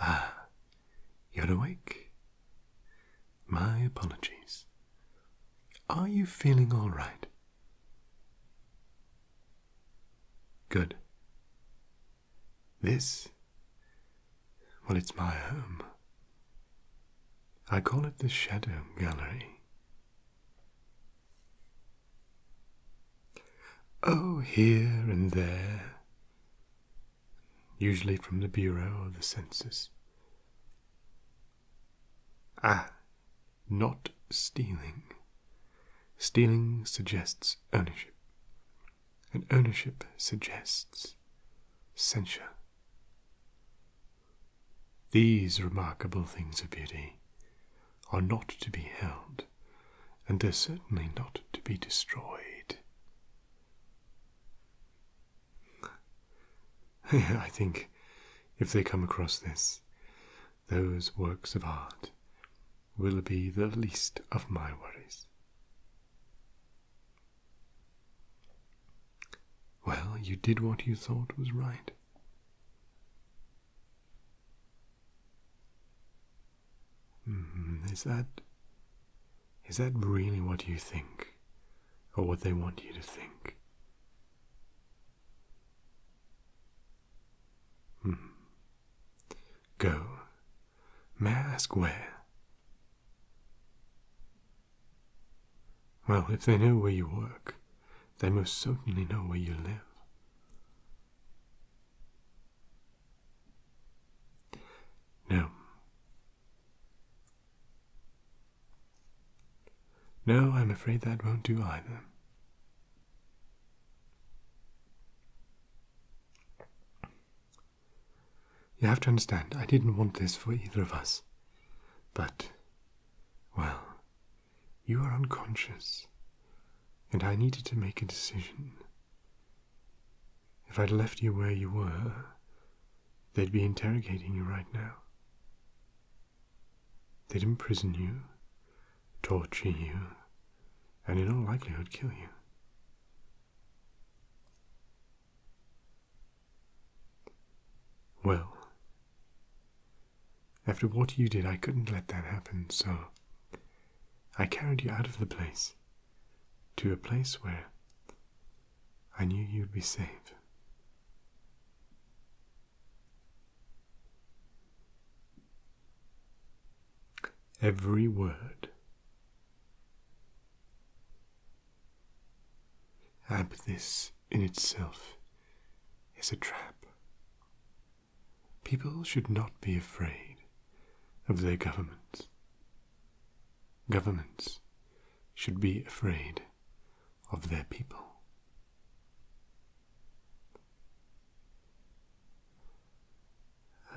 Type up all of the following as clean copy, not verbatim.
Ah, you're awake. My apologies. Are you feeling all right? Good. This, well, it's my home. I call it the Shadow Gallery. Oh, here and there, usually from the Bureau of the Census. Ah, not stealing. Stealing suggests ownership, and ownership suggests censure. These remarkable things of beauty are not to be held, and they're certainly not to be destroyed. I think if they come across this, those works of art will be the least of my worries. Well, you did what you thought was right. Is that really what you think, or what they want you to think? Go. May I ask where? Well, if they know where you work, they most certainly know where you live. No. No, I'm afraid that won't do either. You have to understand, I didn't want this for either of us. But, well, you are unconscious, and I needed to make a decision. If I'd left you where you were, they'd be interrogating you right now. They'd imprison you, torture you, and in all likelihood kill you. Well, after what you did, I couldn't let that happen, so I carried you out of the place to a place where I knew you'd be safe. Every word. But this in itself is a trap. People should not be afraid of their governments. Governments should be afraid of their people.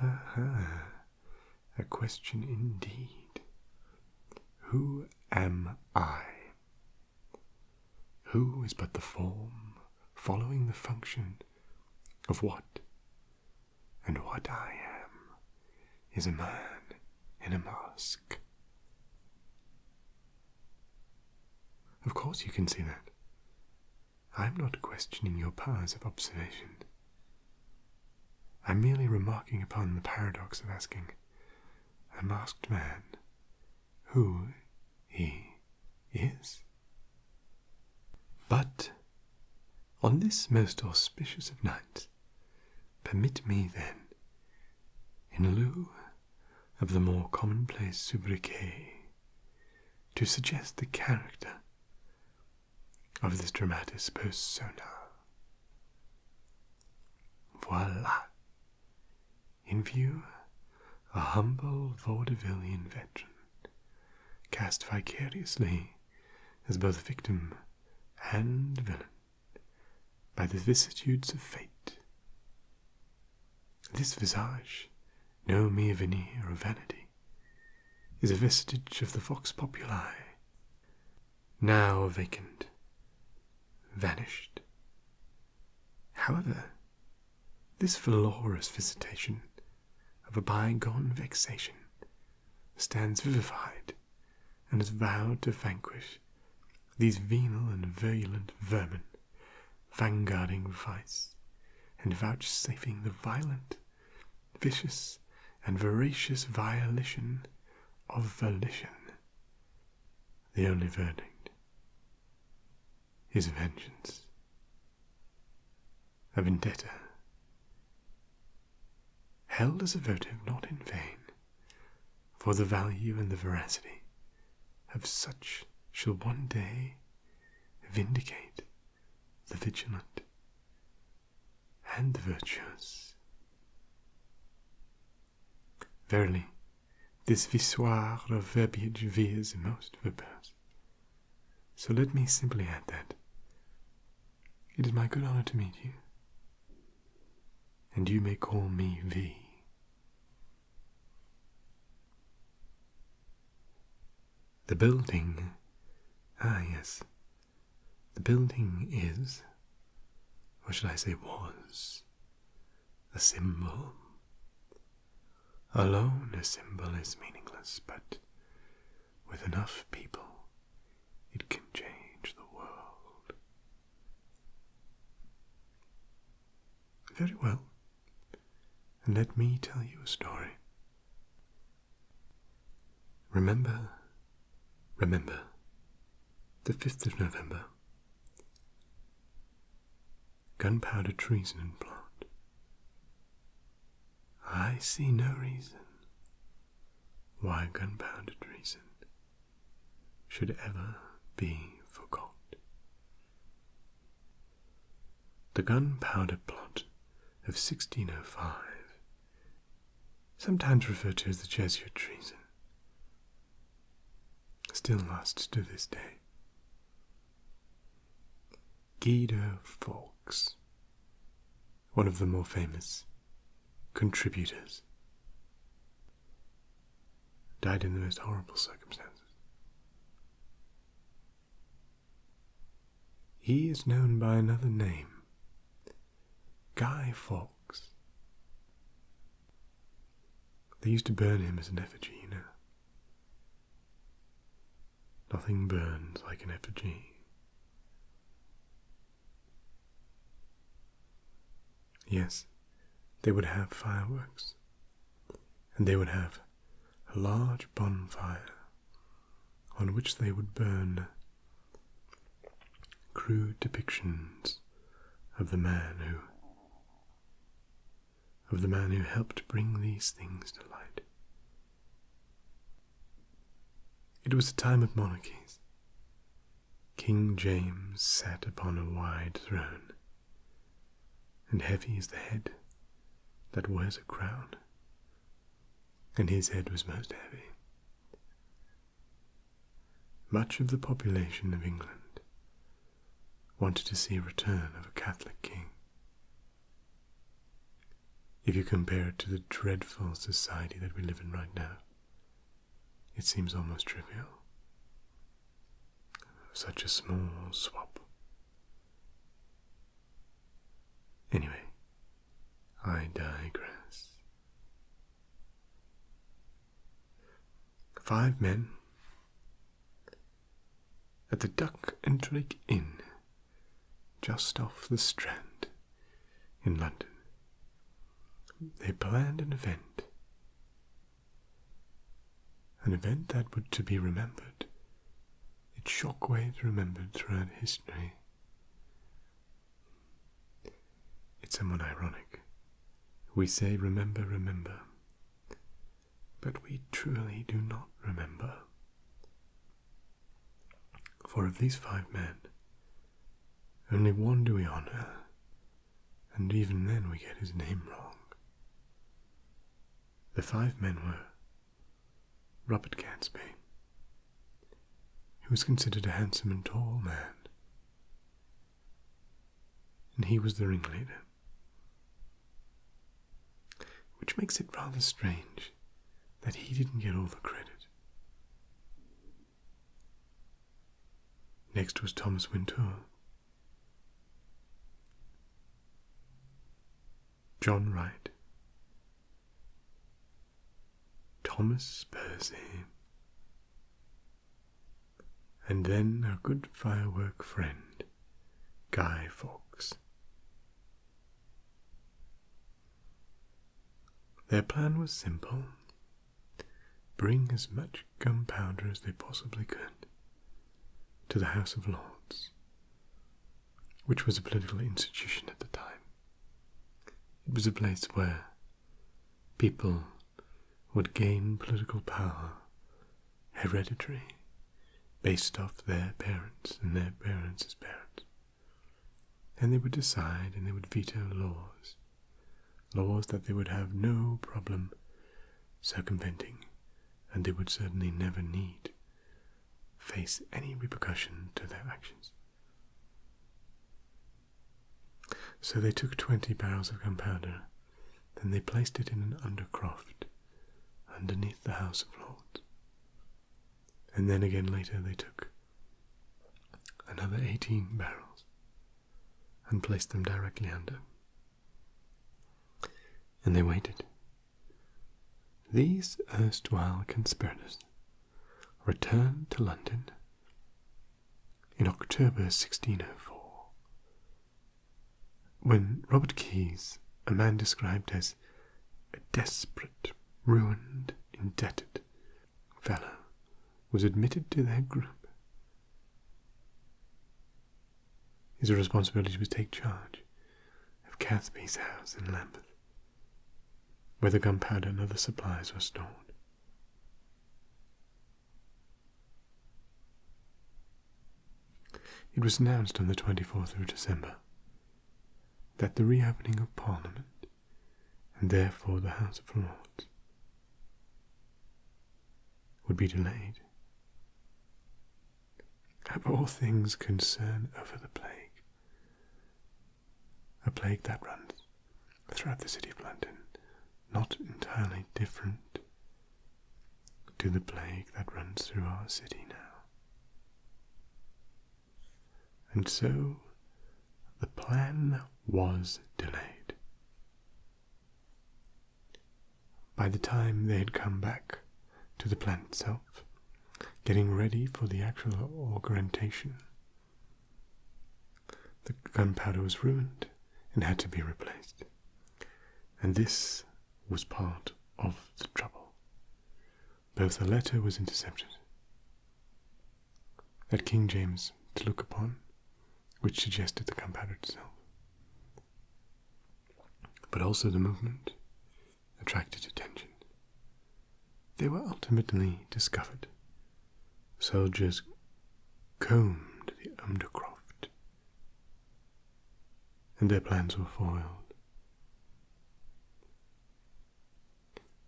A question indeed. Who am I? Who is but the form following the function of what? And what I am is a man in a mask. Of course you can see that. I'm not questioning your powers of observation. I'm merely remarking upon the paradox of asking a masked man who he is. But on this most auspicious of nights, permit me then, in lieu of the more commonplace sobriquet, to suggest the character of this dramatis persona. Voila! In view, a humble Vaudevillian veteran, cast vicariously as both victim and villain by the vicissitudes of fate. This visage, no mere veneer of vanity, is a vestige of the vox populi, now vacant, vanished. However, this valorous visitation of a bygone vexation stands vivified and has vowed to vanquish these venal and virulent vermin vanguarding vice, and vouchsafing the violent, vicious, and voracious violation of volition. The only verdict is vengeance, a vendetta, held as a votive not in vain, for the value and the veracity of such shall one day vindicate the vigilant and the virtuous. Verily, this visoir of verbiage veers most verbose. So let me simply add that it is my good honor to meet you, and you may call me V. The building, yes, the building is, or should I say was, a symbol. Alone a symbol is meaningless, but with enough people it can change the world. Very well, and let me tell you a story. Remember, the 5th of November, Gunpowder, treason, and plot. I see no reason why gunpowder treason should ever be forgot. The gunpowder plot of 1605, sometimes referred to as the Jesuit treason, still lasts to this day. Guido Fawkes, one of the more famous contributors, died in the most horrible circumstances. He is known by another name, Guy Fawkes. They used to burn him as an effigy, you know. Nothing burns like an effigy. Yes, they would have fireworks, and they would have a large bonfire on which they would burn crude depictions of the man who helped bring these things to light. It was a time of monarchies. King James sat upon a wide throne, and heavy is the head that wears a crown, and his head was most heavy. Much of the population of England wanted to see a return of a Catholic king. If you compare it to the dreadful society that we live in right now, it seems almost trivial. Such a small swap. Anyway, I digress. 5 men at the Duck and Drake Inn, just off the Strand in London. They planned an event that would to be remembered. Its shockwaves remembered throughout history. It's somewhat ironic. We say remember, remember, but we truly do not remember. For of these 5 men, only one do we honor, and even then we get his name wrong. The 5 men were Robert Gansby, who was considered a handsome and tall man, and he was the ringleader, which makes it rather strange that he didn't get all the credit. Next was Thomas Wintour, John Wright, Thomas Percy, and then our good firework friend, Guy Fawkes. Their plan was simple: bring as much gunpowder as they possibly could to the House of Lords, which was a political institution at the time. It was a place where people would gain political power, hereditary, based off their parents and their parents' parents. And they would decide and they would veto laws that they would have no problem circumventing, and they would certainly never need face any repercussion to their actions. So they took 20 barrels of gunpowder, then they placed it in an undercroft underneath the House of Lords. And then again later they took another 18 barrels and placed them directly under. And they waited. These erstwhile conspirators returned to London in October 1604, when Robert Keyes, a man described as a desperate, ruined, indebted fellow, was admitted to their group. His responsibility was to take charge of Cathby's house in Lambeth, where the gunpowder and other supplies were stored. It was announced on the 24th of December that the reopening of Parliament, and therefore the House of Lords, would be delayed. Of all things concern over the plague, a plague that runs throughout the city of London, not entirely different to the plague that runs through our city now. And so the plan was delayed. By the time they had come back to the plan itself, getting ready for the actual augmentation, the gunpowder was ruined and had to be replaced. And this was part of the trouble. Both a letter was intercepted at King James to look upon, which suggested the gunpowder itself, but also the movement attracted attention. They were ultimately discovered. Soldiers combed the undercroft, and their plans were foiled.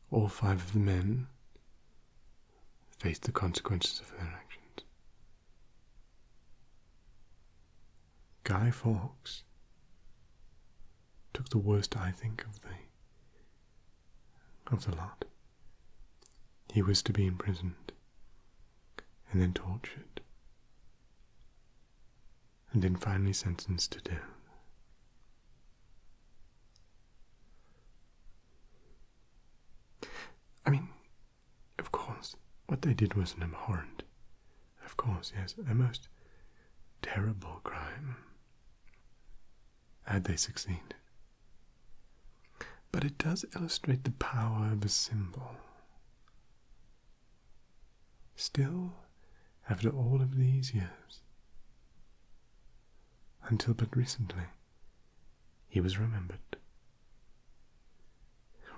All 5 of the men faced the consequences of their actions. Guy Fawkes took the worst, I think, of the lot. He was to be imprisoned, and then tortured, and then finally sentenced to death. I mean, of course, what they did was an abhorrent, of course, yes, a most terrible crime, had they succeeded. But it does illustrate the power of a symbol. Still, after all of these years, until but recently, he was remembered.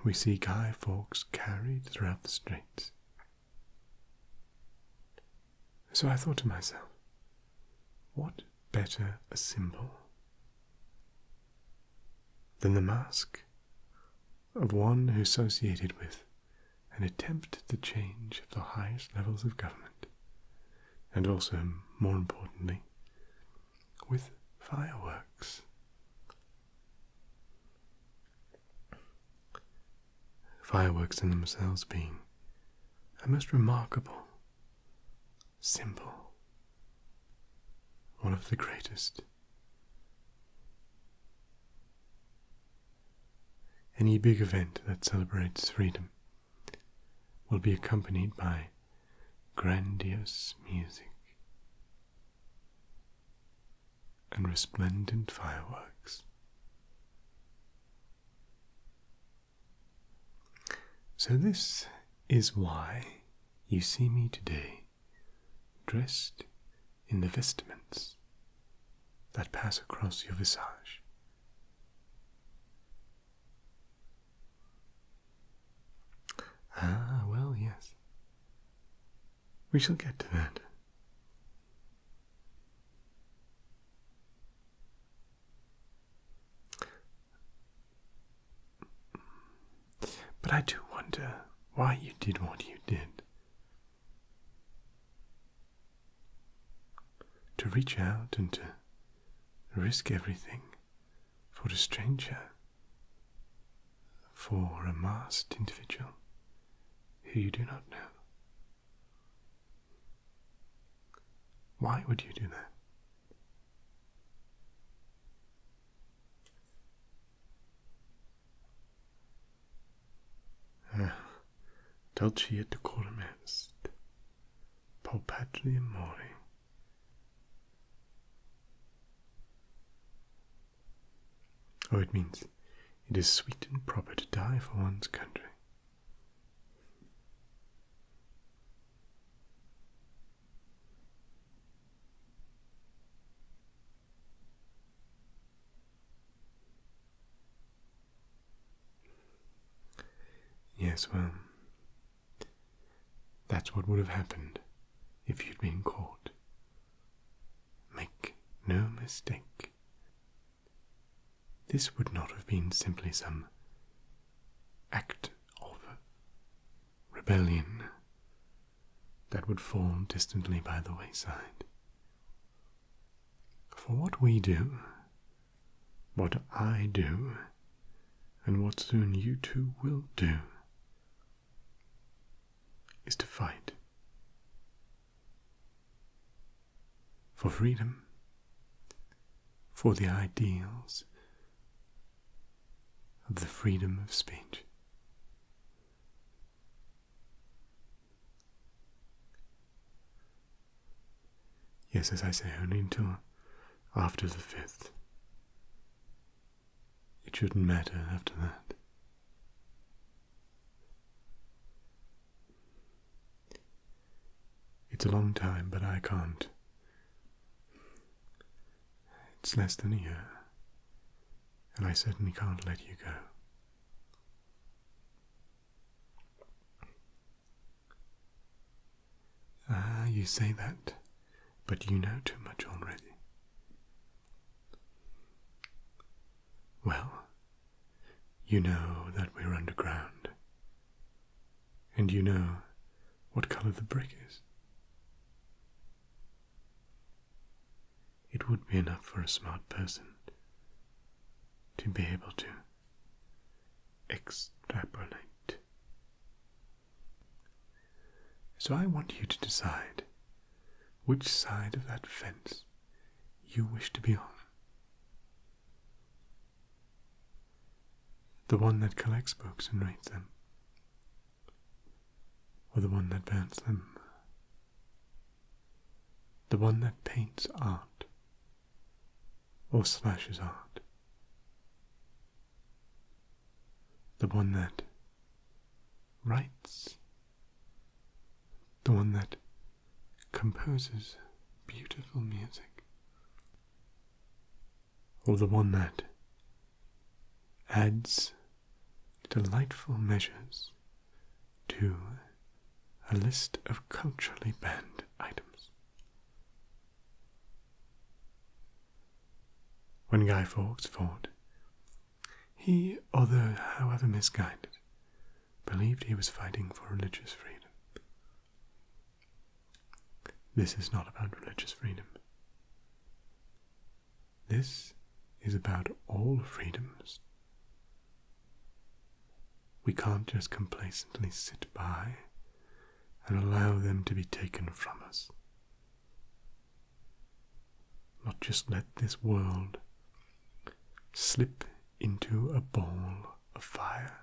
We see Guy Fawkes carried throughout the streets. So I thought to myself, what better a symbol than the mask of one who associated with an attempt at the change of the highest levels of government, and also, more importantly, with fireworks. Fireworks in themselves being a most remarkable symbol, one of the greatest. Any big event that celebrates freedom will be accompanied by grandiose music and resplendent fireworks. So this is why you see me today, dressed in the vestments that pass across your visage. Ah, well, yes. We shall get to that. But I do wonder why you did what you did. To reach out and to risk everything for a stranger, for a masked individual who you do not know. Why would you do that? Dulci et decorum est, palpatrium mori. Oh, it means it is sweet and proper to die for one's country. Yes, well, that's what would have happened if you'd been caught. Make no mistake. This would not have been simply some act of rebellion that would fall distantly by the wayside. For what we do, what I do, and what soon you two will do, is to fight for freedom, for the ideals of the freedom of speech. Yes, as I say, only until after the 5th. It shouldn't matter after that. It's a long time, but I can't. It's less than a year, and I certainly can't let you go. Ah, you say that, but you know too much already. Well, you know that we're underground, and you know what color the brick is. It would be enough for a smart person to be able to extrapolate. So I want you to decide which side of that fence you wish to be on. The one that collects books and reads them, or the one that burns them, the one that paints art, or slashes art, the one that writes, the one that composes beautiful music, or the one that adds delightful measures to a list of culturally banned items. When Guy Fawkes fought, he, although however misguided, believed he was fighting for religious freedom. This is not about religious freedom. This is about all freedoms. We can't just complacently sit by and allow them to be taken from us. Not just let this world slip into a ball of fire.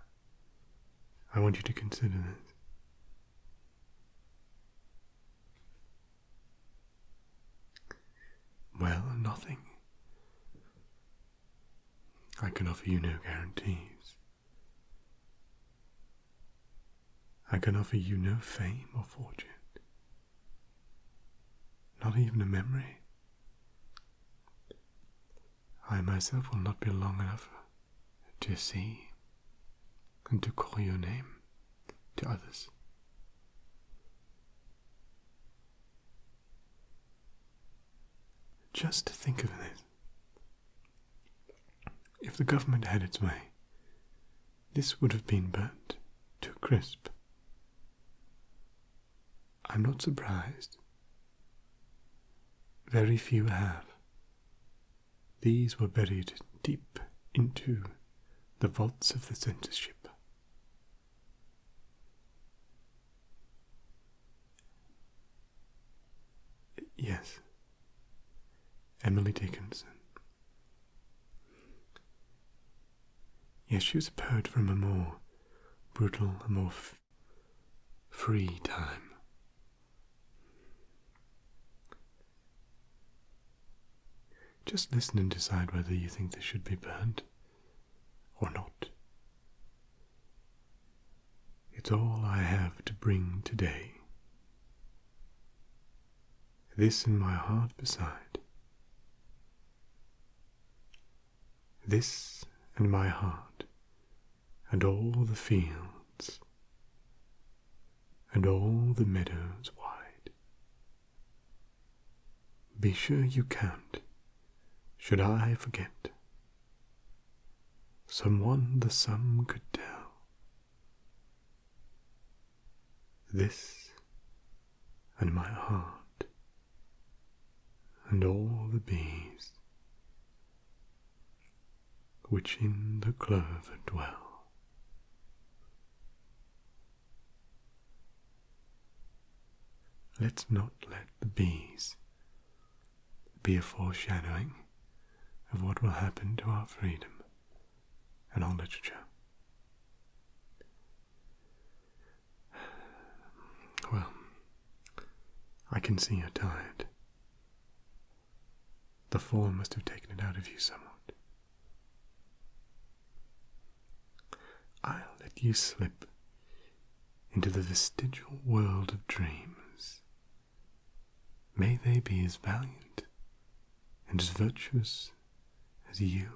I want you to consider this. Well, nothing. I can offer you no guarantees. I can offer you no fame or fortune, not even a memory. I myself will not be long enough to see and to call your name to others. Just think of this. If the government had its way, this would have been burnt to a crisp. I'm not surprised. Very few have. These were buried deep into the vaults of the censorship. Yes, Emily Dickinson. Yes, she was a poet from a more brutal, a more free time. Just listen and decide whether you think this should be burned or not. It's all I have to bring today. This and my heart beside. This and my heart, and all the fields, and all the meadows wide. Be sure you count, should I forget, someone the sum could tell. This and my heart, and all the bees which in the clover dwell. Let's not let the bees be a foreshadowing of what will happen to our freedom and our literature. Well, I can see you're tired. The fall must have taken it out of you somewhat. I'll let you slip into the vestigial world of dreams. May they be as valiant and as virtuous as you.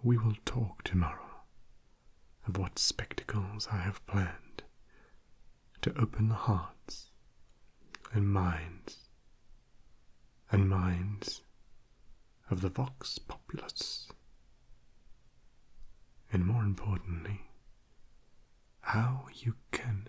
We will talk tomorrow of what spectacles I have planned to open the hearts and minds of the vox populus, and more importantly, how you can